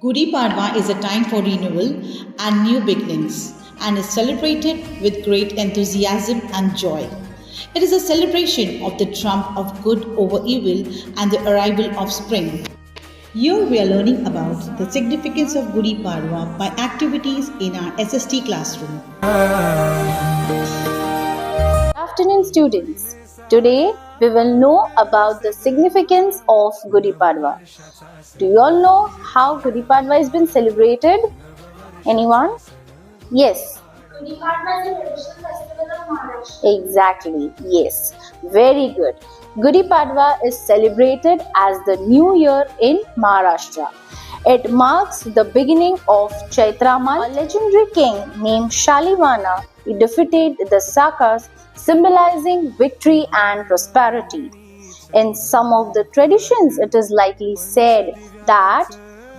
Gudi Padwa is a time for renewal and new beginnings and is celebrated with great enthusiasm and joy. It is a celebration of the triumph of good over evil and the arrival of spring. Here we are learning about the significance of Gudi Padwa by activities in our SST classroom. Afternoon students. Today we will know about the significance of Gudi Padwa. Do you all know how Gudi Padwa has been celebrated? Anyone? Yes. Gudi Padwa is a traditional festival of Maharashtra. Exactly. Yes. Very good. Gudi Padwa is celebrated as the new year in Maharashtra. It marks the beginning of Chaitra month. A legendary king named Shalivana defeated the Sakas, symbolizing victory and prosperity. In some of the traditions, it is likely said that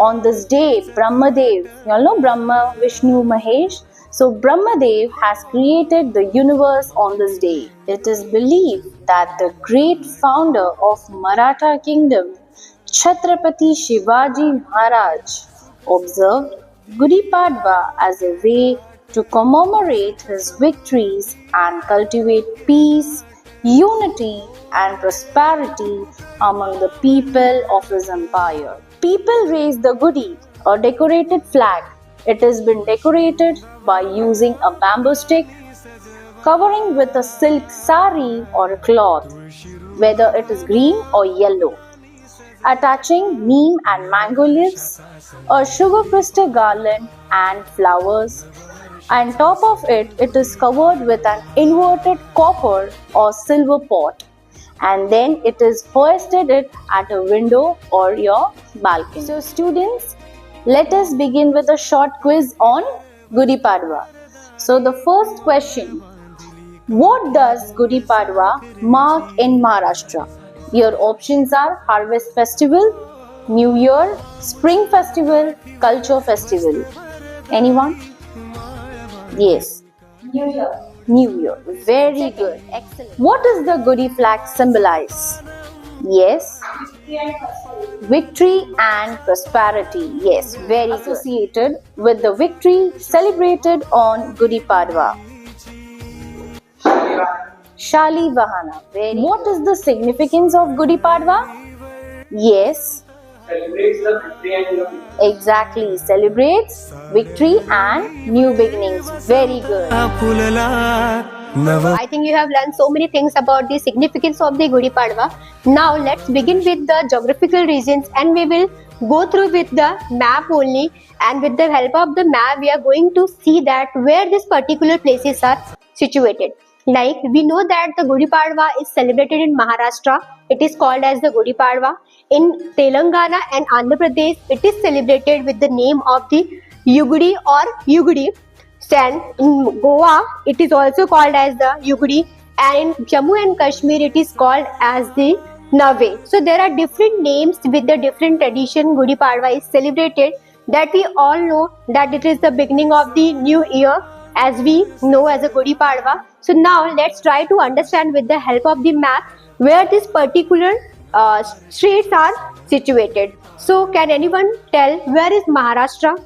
on this day, Brahmadev, you all know Brahma, Vishnu, Mahesh. So Brahmadev has created the universe on this day. It is believed that the great founder of Maratha kingdom, Chhatrapati Shivaji Maharaj, observed Gudi Padwa as a way to commemorate his victories and cultivate peace, unity, and prosperity among the people of his empire. People raise the Gudi, a decorated flag. It has been decorated by using a bamboo stick, covering with a silk sari or a cloth, whether it is green or yellow, attaching neem and mango leaves, a sugar crystal garland and flowers. On top of it, it is covered with an inverted copper or silver pot, and then it is hoisted it at a window or your balcony. So students, let us begin with a short quiz on Gudi Padwa. So the first question, what does Gudi Padwa mark in Maharashtra? Your options are Harvest Festival, New Year, Spring Festival, Culture Festival. Anyone? Yes. New Year. New Year. Very good. Excellent. What does the Gudi flag symbolize? Yes. Victory and prosperity. Yes, very associated with the victory celebrated on Gudi Padwa. Shalivana. What is the significance of Gudi Padwa? Yes. Celebrates the victory and new beginnings. Exactly. Celebrates victory and new beginnings. Very good. I think you have learned so many things about the significance of the Gudi Padwa. Now let's begin with the geographical regions, and we will go through with the map only, and with the help of the map we are going to see that where these particular places are situated. Like we know that the Gudi Padwa is celebrated in Maharashtra. It is called as the Gudi Padwa. In Telangana and Andhra Pradesh, it is celebrated with the name of the Yugadi or Yugadi. And in Goa, it is also called as the Yugadi, and in Jammu and Kashmir, it is called as the Nave. So there are different names with the different tradition. Gudi Padwa is celebrated, that we all know that it is the beginning of the new year, as we know as a Gudi Padwa. So now let's try to understand with the help of the map where these particular streets are situated. So can anyone tell where is Maharashtra?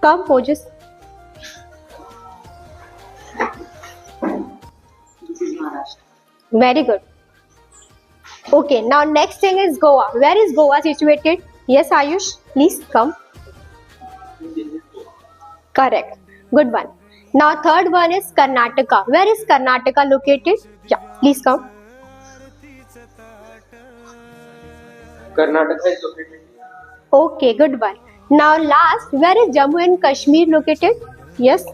Come, Moses. Very good. Okay, now next thing is Goa. Where is Goa situated? Yes, Ayush, please come. Correct. Good one. Now third one is Karnataka. Where is Karnataka located? Yeah, please come. Karnataka is located. Okay, good one. Now last, where is Jammu and Kashmir located? Yes.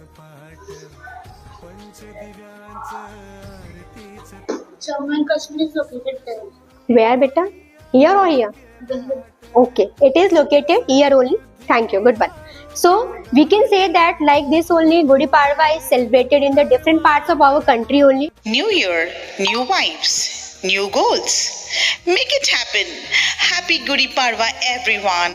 Jammu and Kashmir is located there. Where, beta? Here or here? Okay, it is located here only. Thank you. Good one. So we can say that like this only Gudi Padwa is celebrated in the different parts of our country only. New year, new vibes, new goals. Make it happen. Happy Gudi Padwa, everyone.